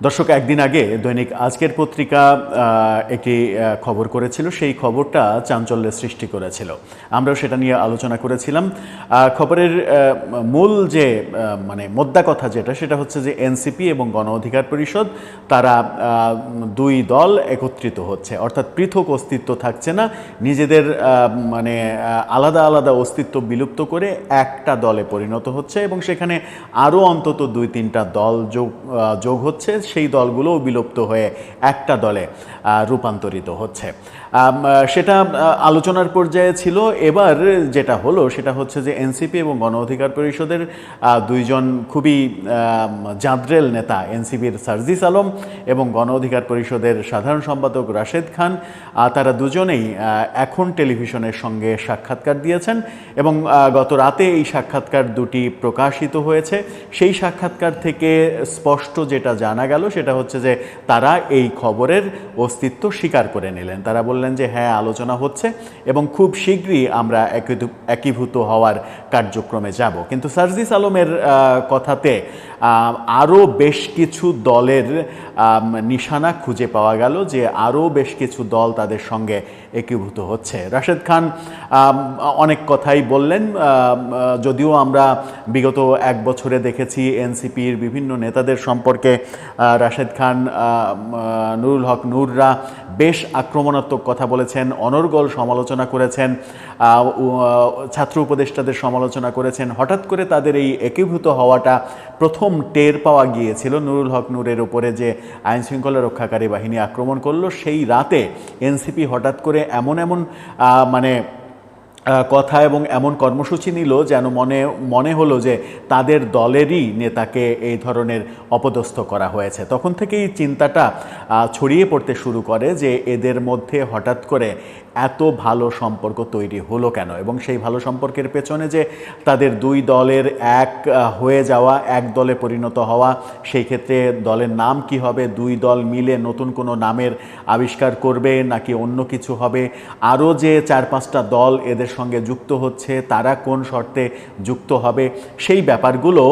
দর্শক, একদিন আগে দৈনিক আজকের পত্রিকা একটি খবর করেছিল। সেই খবরটা চাঞ্চল্যের সৃষ্টি করেছিল। আমরাও সেটা নিয়ে আলোচনা করেছিলাম। খবরের মূল যে মোদ্দা কথা সেটা হচ্ছে যে এনসিপি এবং গণ অধিকার পরিষদ তারা দুই দল একত্রিত হচ্ছে, অর্থাৎ পৃথক অস্তিত্ব থাকছে না, নিজেদের আলাদা আলাদা অস্তিত্ব বিলুপ্ত করে একটা দলে পরিণত হচ্ছে এবং সেখানে আরও অন্তত 2-3টা দল যোগ হচ্ছে। সেই দলগুলোও বিলুপ্ত হয়ে একটা দলে রূপান্তরিত হচ্ছে। সেটা আলোচনার পর্যায়ে ছিল। এবার যেটা হলো সেটা হচ্ছে যে এনসিপি এবং গণ অধিকার পরিষদের দুইজন খুবই জাদ্রেল নেতা, এনসিপির সার্জিস আলম এবং গণ অধিকার পরিষদের সাধারণ সম্পাদক রাশেদ খান, তারা দুজনেই এখন টেলিভিশনের সঙ্গে সাক্ষাৎকার দিয়েছেন এবং গত রাতে এই সাক্ষাৎকার দুটি প্রকাশিত হয়েছে। সেই সাক্ষাৎকার থেকে স্পষ্ট যেটা জানা গেল সেটা হচ্ছে যে তারা এই খবরের অস্তিত্ব স্বীকার করে নিলেন। তারা বললেন যে হ্যাঁ, আলোচনা হচ্ছে এবং খুব শীঘ্রই আমরা একীভূত হওয়ার কার্যক্রমে যাব। কিন্তু সার্জিস আলমের কথাতে আরও বেশ কিছু দলের নিশানা খুঁজে পাওয়া গেল, যে আরও বেশ কিছু দল তাদের সঙ্গে একীভূত হচ্ছে। রাশেদ খান অনেক কথাই বললেন, যদিও আমরা বিগত এক বছরে দেখেছি এনসিপির বিভিন্ন নেতাদের সম্পর্কে রাশেদ খান, নুরুল হক নূররা বেশ আক্রমণাত্মক কথা বলেছেন, অনর্গল সমালোচনা করেছেন, ছাত্র উপদেষ্টাদের সমালোচনা করেছেন। হঠাৎ করে তাদের এই একীভূত হওয়াটা প্রথম টের পাওয়া গিয়েছিল নুরুল হক নূরের উপরে যে আইনশৃঙ্খলা রক্ষাকারী বাহিনী আক্রমণ করলো। সেই রাতে এনসিপি হঠাৎ করে এমন কথা এবং এমন কর্মসূচি নিল যেন মনে হলো যে তাদের দলেরই নেতাকে এই ধরনের অপদস্থ করা হয়েছে। তখন থেকেই চিন্তাটা ছড়িয়ে পড়তে শুরু করে যে এদের মধ্যে হঠাৎ করে এত ভালো সম্পর্ক তৈরি হলো কেন, এবং সেই ভালো সম্পর্কের পেছনে যে তাদের দুই দলের এক হয়ে যাওয়া, এক দলে পরিণত হওয়া, সেই ক্ষেত্রে দলের নাম কি হবে, দুই দল মিলে নতুন কোনো নামের আবিষ্কার করবে নাকি অন্য কিছু হবে, আরও যে 4-5টা দল এদের সঙ্গে যুক্ত হচ্ছে তারা কোন শর্তে যুক্ত হবে, সেই ব্যাপারগুলো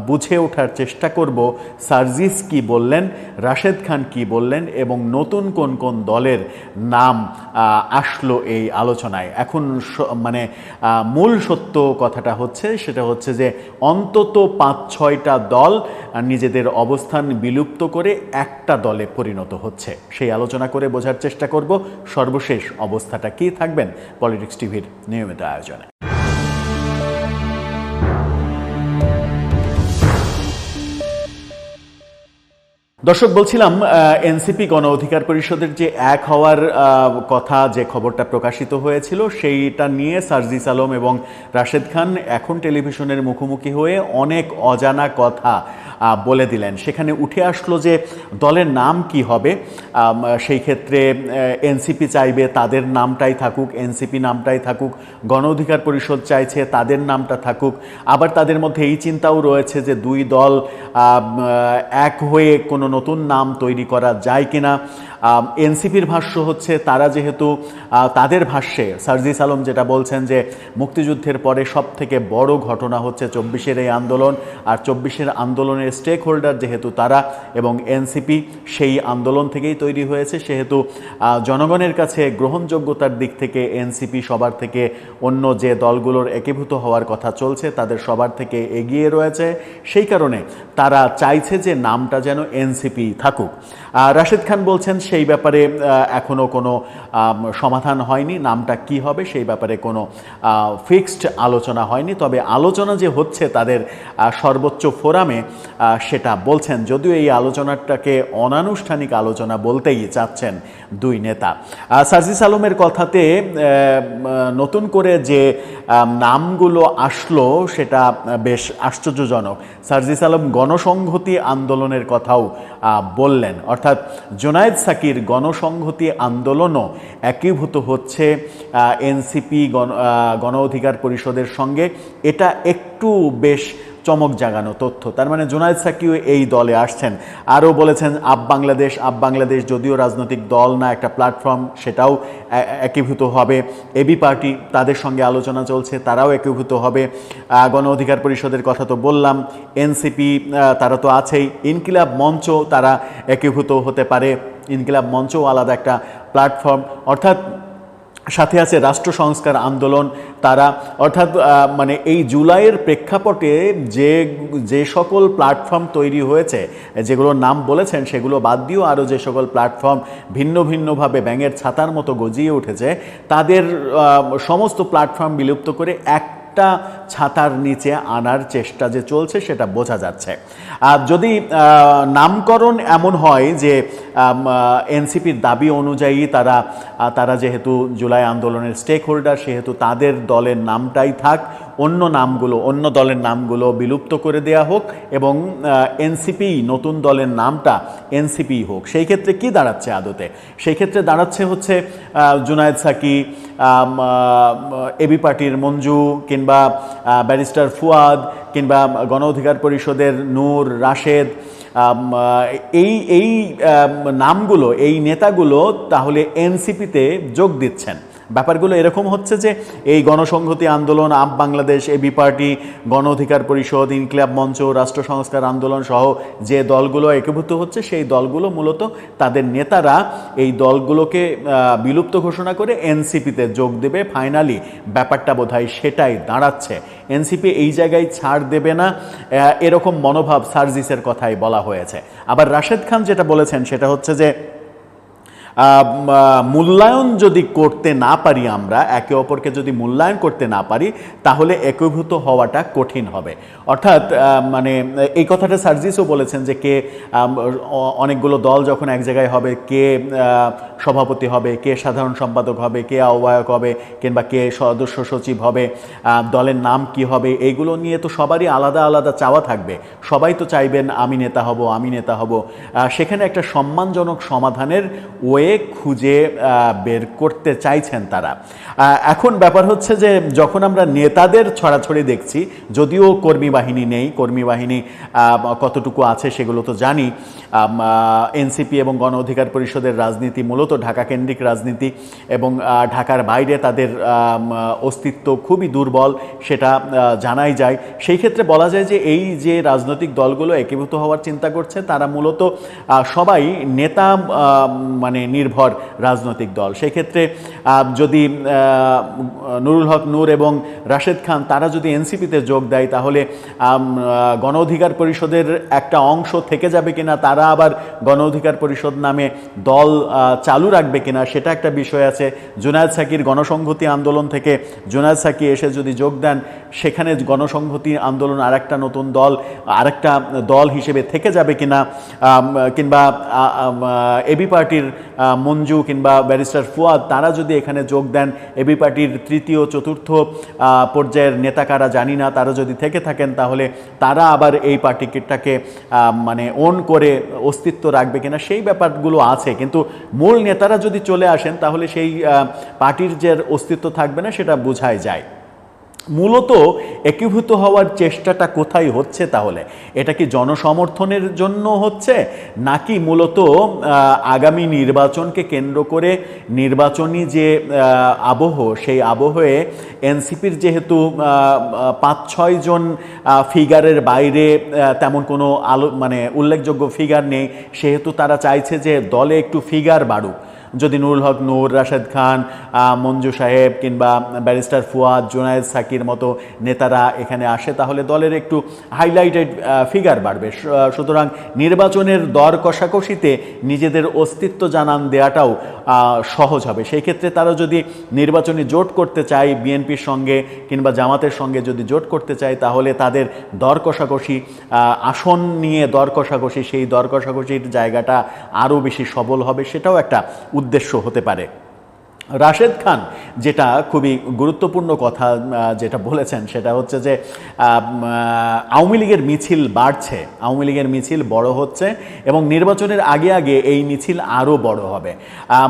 বুঝে ওঠার চেষ্টা করব। সার্জিস কি বললেন, রাশেদ খান কি বললেন এবং নতুন কোন কোন দলের নাম আসলো এই আলোচনায়। এখন মূল সত্য কথাটা হচ্ছে সেটা হচ্ছে যে অন্তত 5-6টা দল নিজেদের অবস্থান বিলুপ্ত করে একটা দলে পরিণত হচ্ছে। সেই আলোচনা করে বোঝার চেষ্টা করব সর্বশেষ অবস্থাটা কি। থাকবেন পলিটিক্স টিভির নিয়মিত আয়োজনে। দর্শক, বলছিলাম এনসিপি গণ অধিকার পরিষদের যে এক হওয়ার কথা, যে খবরটা প্রকাশিত হয়েছিল সেইটা নিয়ে সার্জিস আলম এবং রাশেদ খান এখন টেলিভিশনের মুখোমুখি হয়ে অনেক অজানা কথা বলে দিলেন। সেখানে উঠে আসলো যে দলের নাম কি হবে। সেই ক্ষেত্রে এনসিপি চাইবে তাদের নামটাই থাকুক, এনসিপি নামটাই থাকুক, গণ অধিকার পরিষদ চাইছে তাদের নামটা থাকুক। আবার তাদের মধ্যে এই চিন্তাও রয়েছে যে দুই দল এক হয়ে কোনো নতুন নাম তৈরি করা যায় কিনা। এনসিপির ভাষ্য হচ্ছে তারা যেহেতু তাদের ভাষ্যে সার্জিস আলম যেটা বলছেন যে মুক্তিযুদ্ধের পরে সব থেকে বড় ঘটনা হচ্ছে 24-এর এই আন্দোলন, আর 24-এর আন্দোলনের স্টেক হোল্ডার যেহেতু তারা এবং এনসিপি সেই আন্দোলন থেকেই তৈরি হয়েছে, সেহেতু জনগণের কাছে গ্রহণযোগ্যতার দিক থেকে এনসিপি সবার থেকে, অন্য যে দলগুলোর একীভূত হওয়ার কথা চলছে তাদের সবার থেকে এগিয়ে রয়েছে। সেই কারণে তারা চাইছে যে নামটা যেন এনসিপি থাকুক। রাশেদ খান বলছেন সেই ব্যাপারে এখনও কোনো সমাধান হয়নি, নামটা কি হবে সেই ব্যাপারে কোনো ফিক্সড আলোচনা হয়নি। তবে আলোচনা যে হচ্ছে তাদের সর্বোচ্চ ফোরামে সেটা বলছেন, যদিও এই আলোচনাটাকে অনানুষ্ঠানিক আলোচনা বলতেই চাচ্ছেন দুই নেতা। সার্জিস আলমের কথাতে নতুন করে যে নামগুলো আসলো সেটা বেশ আশ্চর্যজনক। সার্জিস আলম গণসংহতি আন্দোলনের কথাও বললেন, অর্থাৎ জুনায়েদ সাকির গণসংহতি আন্দোলনও একীভূত হচ্ছে এনসিপি গণ অধিকার পরিষদের সঙ্গে। এটা একটু বেশ চমক জাগানো তথ্য। তার মানে জুনায়েদ সাকিও এই দলে আসছেন। আরও বলেছেন আপ বাংলাদেশ যদিও রাজনৈতিক দল না, একটা প্ল্যাটফর্ম, সেটাও একীভূত হবে। এবি পার্টি, তাদের সঙ্গে আলোচনা চলছে, তারাও একীভূত হবে। গণ অধিকার পরিষদের কথা তো বললাম, এনসিপি তারা তো আছেই, ইনকিলাব মঞ্চ তারা একীভূত হতে পারে, ইনকিলাব মঞ্চও আলাদা একটা প্ল্যাটফর্ম, অর্থাৎ সাথে আছে রাষ্ট্র সংস্কার আন্দোলন তারা, অর্থাৎ মানে এই জুলাইয়ের প্রেক্ষাপটে যে সকল প্ল্যাটফর্ম তৈরি হয়েছে, যেগুলোর নাম বলেছেন সেগুলো বাদ দিয়েও আরও যে সকল প্ল্যাটফর্ম ভিন্ন ভিন্নভাবে ব্যাঙের ছাতার মতো গজিয়ে উঠেছে, তাদের সমস্ত প্ল্যাটফর্ম বিলুপ্ত করে একটা ছাতার নিচে আনার চেষ্টা যে চলছে সেটা বোঝা যাচ্ছে। যদি নামকরণ এমন হয় যে এনসিপির দাবি অনুযায়ী তারা যেহেতু জুলাই আন্দোলনের স্টেক হোল্ডার, সেহেতু তাদের দলের নামটাই থাক, অন্য দলের নামগুলো বিলুপ্ত করে দেয়া হোক এবং এনসিপি, নতুন দলের নামটা এনসিপি হোক, সেই ক্ষেত্রে কি দাঁড়াচ্ছে আদতে? সেই ক্ষেত্রে দাঁড়াচ্ছে হচ্ছে জুনায়েদ সাকি, এবি পার্টির মঞ্জু, কিংবা ব্যারিস্টার ফুয়াদ, কিংবা গণ অধিকার পরিষদের নূর, রাশেদ, এই নামগুলো, এই নেতাগুলো তাহলে এনসিপিতে যোগ দিচ্ছেন। ব্যাপারগুলো এরকম হচ্ছে যে এই গণসংহতি আন্দোলন, আপ বাংলাদেশ, এবি পার্টি, গণ অধিকার পরিষদ, ইনকিলাব মঞ্চ, রাষ্ট্র সংস্কার আন্দোলন সহ যে দলগুলো একীভূত হচ্ছে, সেই দলগুলো মূলত তাদের নেতারা এই দলগুলোকে বিলুপ্ত ঘোষণা করে এনসিপিতে যোগ দেবে। ফাইনালি ব্যাপারটা বোধহয় সেটাই দাঁড়াচ্ছে। এনসিপি এই জায়গায় ছাড় দেবে না, এরকম মনোভাব সার্জিসের কথাই বলা হয়েছে। আবার রাশেদ খান যেটা বলেছেন সেটা হচ্ছে যে মূল্যায়ন যদি করতে না পারি, আমরা একে অপরকে যদি মূল্যায়ন করতে না পারি, তাহলে একীভূত হওয়াটা কঠিন হবে। অর্থাৎ মানে এই কথাটা সার্জিসও বলেছেন যে অনেকগুলো দল যখন এক জায়গায় হবে, কে সভাপতি হবে, কে সাধারণ সম্পাদক হবে, কে আহ্বায়ক হবে, কিংবা কে সদস্য সচিব হবে, দলের নাম কি হবে, এইগুলো নিয়ে তো সবারই আলাদা আলাদা চাওয়া থাকবে। সবাই তো চাইবেন আমি নেতা হব। সেখানে একটা সম্মানজনক সমাধানের ওয়ে খুঁজে বের করতে চাইছেন তারা। এখন ব্যাপার হচ্ছে যে যখন আমরা নেতাদের ছড়াছড়ি দেখছি, যদিও কর্মী বাহিনী নেই, কর্মী বাহিনী কতটুকু আছে সেগুলো তো জানি। এনসিপি এবং গণ অধিকার পরিষদের রাজনীতি মূলত ঢাকা কেন্দ্রিক রাজনীতি এবং ঢাকার বাইরে তাদের অস্তিত্ব খুবই দুর্বল, সেটা জানাই যায়। সেই ক্ষেত্রে বলা যায় যে এই যে রাজনৈতিক দলগুলো একীভূত হওয়ার চিন্তা করছে, তারা মূলত সবাই নেতা মানে নির্ভর রাজনৈতিক দল। সেই ক্ষেত্রে যদি নুরুল হক নূর এবং রাশেদ খান তারা যদি এনসিপিতে যোগ দেয়, তাহলে গণ অধিকার পরিষদের একটা অংশ থেকে যাবে কিনা, তারা আবার গণ অধিকার পরিষদ নামে দল চালু রাখবে কিনা, সেটা একটা বিষয় আছে। জুনায়েদ সাকির গণসংহতি আন্দোলন থেকে জুনায়েদ সাকি এসে যদি যোগ দেন, সেখানে গণসংহতি আন্দোলন আরেকটা নতুন দল, আরেকটা দল হিসেবে থেকে যাবে কিনা, কিংবা এবি পার্টির মঞ্জু কিংবা ব্যারিস্টার ফুয়াদ তারা যদি এখানে যোগ দেন, এবি পার্টির তৃতীয় চতুর্থ পর্যায়ের নেতা কারা জানি না, তারা যদি থেকে থাকেন, তাহলে তারা আবার এই পার্টিটাকে মানে ওন করে অস্তিত্ব রাখবে কিনা, সেই ব্যাপারগুলো আছে। কিন্তু মূল নেতারা যদি চলে আসেন, তাহলে সেই পার্টির যে অস্তিত্ব থাকবে না, সেটা বোঝাই যায়। মূলত একীভূত হওয়ার চেষ্টাটা কোথায় হচ্ছে তাহলে? এটা কি জনসমর্থনের জন্য হচ্ছে, নাকি মূলত আগামী নির্বাচনকে কেন্দ্র করে নির্বাচনী যে আবহ, সেই আবহে এনসিপির যেহেতু 5-6 জন ফিগারের বাইরে তেমন কোনো মানে উল্লেখযোগ্য ফিগার নেই, সেহেতু তারা চাইছে যে দলে একটু ফিগার বাড়ুক। যদি নুরুল হক নূর, রাশেদ খান, মঞ্জু সাহেব কিংবা ব্যারিস্টার ফুয়াদ, জুনায়েদ সাকির মতো নেতারা এখানে আসে, তাহলে দলের একটু হাইলাইটেড ফিগার বাড়বে। সুতরাং নির্বাচনের দর কষাকষিতে নিজেদের অস্তিত্ব জানান দেওয়াটাও সহজ হবে। সেই ক্ষেত্রে তারা যদি নির্বাচনী জোট করতে চায় বিএনপির সঙ্গে কিংবা জামাতের সঙ্গে যদি জোট করতে চায়, তাহলে তাদের দর কষাকষি, আসন নিয়ে দর কষাকষি, সেই দর কষাকষির জায়গাটা আরও বেশি সবল হবে, সেটাও একটা উদ্দেশ্য হতে পারে। রাশেদ খান যেটা খুবই গুরুত্বপূর্ণ কথা যেটা বলেছেন সেটা হচ্ছে যে আওয়ামী লীগের মিছিল বাড়ছে, আওয়ামী লীগের মিছিল বড় হচ্ছে এবং নির্বাচনের আগে আগে এই মিছিল আরও বড় হবে।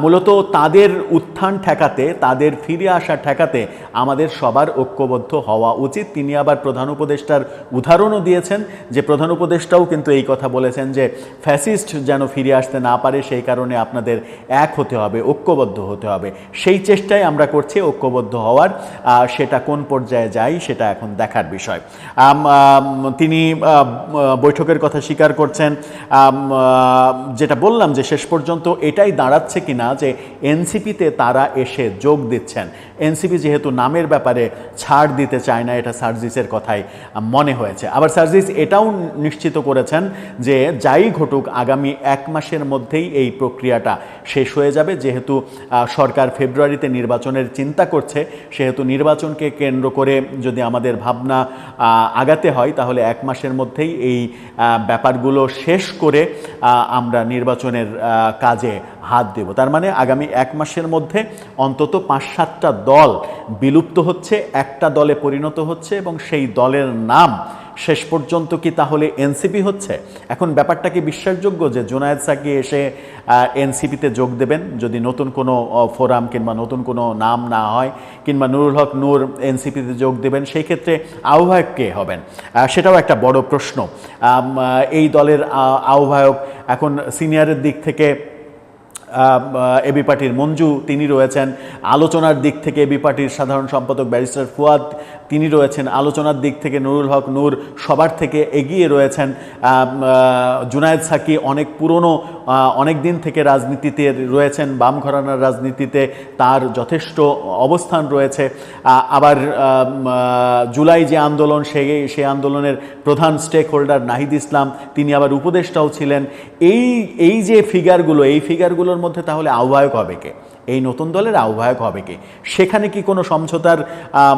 মূলত তাদের উত্থান ঠেকাতে, তাদের ফিরে আসা ঠেকাতে আমাদের সবার ঐক্যবদ্ধ হওয়া উচিত। তিনি আবার প্রধান উপদেষ্টার উদাহরণও দিয়েছেন যে প্রধান উপদেষ্টাও কিন্তু এই কথা বলেছেন যে ফ্যাসিস্ট যেন ফিরে আসতে না পারে, সেই কারণে আপনাদের এক হতে হবে, ঐক্যবদ্ধ হতে হবে। সেই চেষ্টাই আমরা করছি ঐক্যবদ্ধ হওয়ার। সেটা কোন পর্যায়ে যায় সেটা এখন দেখার বিষয়। তিনি বৈঠকের কথা স্বীকার করছেন। যেটা বললাম যে শেষ পর্যন্ত এটাই দাঁড়াচ্ছে কিনা যে এনসিপিতে তারা এসে যোগ দিচ্ছেন। এনসিপি যেহেতু নামের ব্যাপারে ছাড় দিতে চায় না, এটা সার্জিসের কথাই মনে হয়েছে। আবার সার্জিস এটাও নিশ্চিত করেছেন যে যাই ঘটুক আগামী 1 মাসের মধ্যেই এই প্রক্রিয়াটা শেষ হয়ে যাবে। যেহেতু সরকার ফেব্রুয়ারিতে নির্বাচনের চিন্তা করছে, সেহেতু নির্বাচনকে কেন্দ্র করে যদি আমাদের ভাবনা আগাতে হয় তাহলে 1 মাসের মধ্যেই এই ব্যাপারগুলো শেষ করে আমরা নির্বাচনের কাজে হাত দেব। তার মানে আগামী 1 মাসের মধ্যে অন্তত 5-7টা দল বিলুপ্ত হচ্ছে, একটা দলে পরিণত হচ্ছে এবং সেই দলের নাম শেষ পর্যন্ত কি তাহলে এনসিপি হচ্ছে? এখন ব্যাপারটা কি বিশ্বাসযোগ্য যে জুনায়েদ সাকি এসে এনসিপিতে যোগ দেবেন যদি নতুন কোনো ফোরাম কিংবা নতুন কোনো নাম না হয়, কিংবা নুরুল হক নূর এনসিপিতে যোগ দেবেন? সেই ক্ষেত্রে আহ্বায়ক কে হবেন সেটাও একটা বড় প্রশ্ন। এই দলের আহ্বায়ক এখন সিনিয়রের দিক থেকে এবি পার্টির মঞ্জু তিনি রয়েছেন, আলোচনার দিক থেকে এবি পার্টির সাধারণ সম্পাদক ব্যারিস্টার ফুয়াদ তিনি রয়েছেন, আলোচনার দিক থেকে নুরুল হক নূর সবার থেকে এগিয়ে রয়েছেন। জুনায়েদ সাকি অনেক পুরনো, অনেক দিন থেকে রাজনীতিতে রয়েছেন, বাম ঘরানার রাজনীতিতে তার যথেষ্ট অবস্থান রয়েছে। আবার জুলাই যে আন্দোলন, সেই আন্দোলনের প্রধান স্টেক হোল্ডার নাহিদ ইসলাম তিনি আবার উপদেষ্টাও ছিলেন। এই যে ফিগারগুলো, এই ফিগারগুলোর মধ্যে তাহলে আহ্বায়ক হবে কে? এই নতুন দলের আহ্বায়ক হবে কি? সেখানে কি কোনো সমঝোতার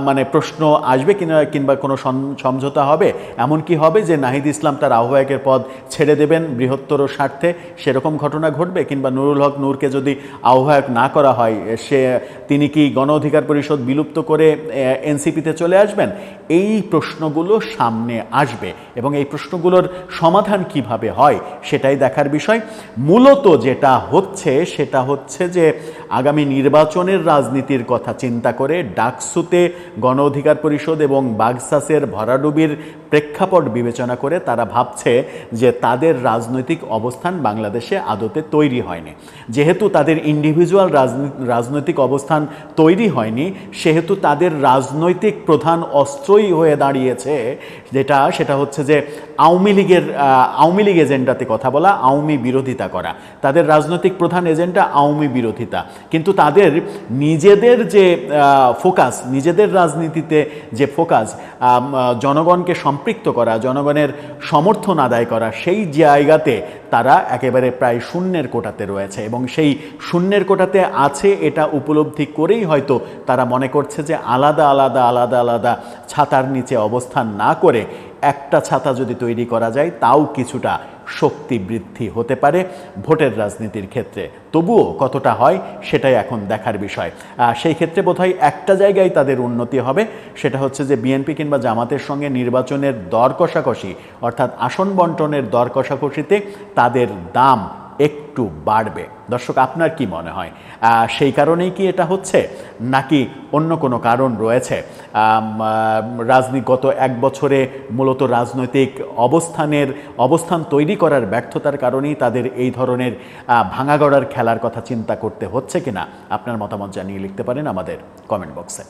মানে প্রশ্ন আসবে কিনা, কিংবা কোনো সমঝোতা হবে? এমন কি হবে যে নাহিদ ইসলাম তার আহ্বায়কের পদ ছেড়ে দেবেন বৃহত্তর স্বার্থে? সেরকম ঘটনা ঘটবে? কিংবা নুরুল হক নূরকে যদি আহ্বায়ক না করা হয় তিনি কি গণ অধিকার পরিষদ বিলুপ্ত করে এনসিপিতে চলে আসবেন? এই প্রশ্নগুলো সামনে আসবে এবং এই প্রশ্নগুলোর সমাধান কিভাবে হয় সেটাই দেখার বিষয়। মূলত যেটা হচ্ছে সেটা হচ্ছে যে আগামী নির্বাচনের রাজনীতির কথা চিন্তা করে ডাকসুতে গণ অধিকার পরিষদ এবং বাগসাসের ভরাডুবির প্রেক্ষাপট বিবেচনা করে তারা ভাবছে যে তাদের রাজনৈতিক অবস্থান বাংলাদেশে আদতে তৈরি হয়নি। যেহেতু তাদের ইন্ডিভিজুয়াল রাজনৈতিক অবস্থান তৈরি হয়নি, সেহেতু তাদের রাজনৈতিক প্রধান অস্ত্রই হয়ে দাঁড়িয়েছে সেটা হচ্ছে যে আওয়ামী লীগ এজেন্ডাতে কথা বলা, আওয়ামী বিরোধিতা করা। তাদের রাজনৈতিক প্রধান এজেন্ডা আওয়ামী বিরোধিতা, কিন্তু তাদের নিজেদের যে ফোকাস, নিজেদের রাজনীতিতে যে ফোকাস, জনগণকে সম্পৃক্ত করা, জনগণের সমর্থন আদায় করা, সেই জায়গাতে তারা একেবারে প্রায় শূন্যের কোটাতে রয়েছে এবং সেই শূন্যের কোটাতে আছে এটা উপলব্ধি করেই হয়তো তারা মনে করছে যে আলাদা আলাদা আলাদা আলাদা ছাতার নিচে অবস্থান না করে একটা ছাতা যদি তৈরি করা যায় তাও কিছুটা শক্তি বৃদ্ধি হতে পারে ভোটের রাজনীতির ক্ষেত্রে। তবুও কতটা হয় সেটাই এখন দেখার বিষয়। সেই ক্ষেত্রে বোধহয় একটা জায়গায় তাদের উন্নতি হবে, সেটা হচ্ছে যে বিএনপি কিংবা জামাতের সঙ্গে নির্বাচনের দর কষাকষি, অর্থাৎ আসন বন্টনের দর কষাকষিতে তাদের দাম একটু বাড়বে। দর্শক, আপনার কি মনে হয় সেই কারণেই কি এটা হচ্ছে, নাকি অন্য কোনো কারণ রয়েছে? গত 1 বছরে মূলত রাজনৈতিক অবস্থান তৈরি করার ব্যর্থতার কারণেই তাদের এই ধরনের ভাঙাগড়ার খেলার কথা চিন্তা করতে হচ্ছে কিনা আপনার মতামত জানিয়ে লিখতে পারেন আমাদের কমেন্ট বক্সে।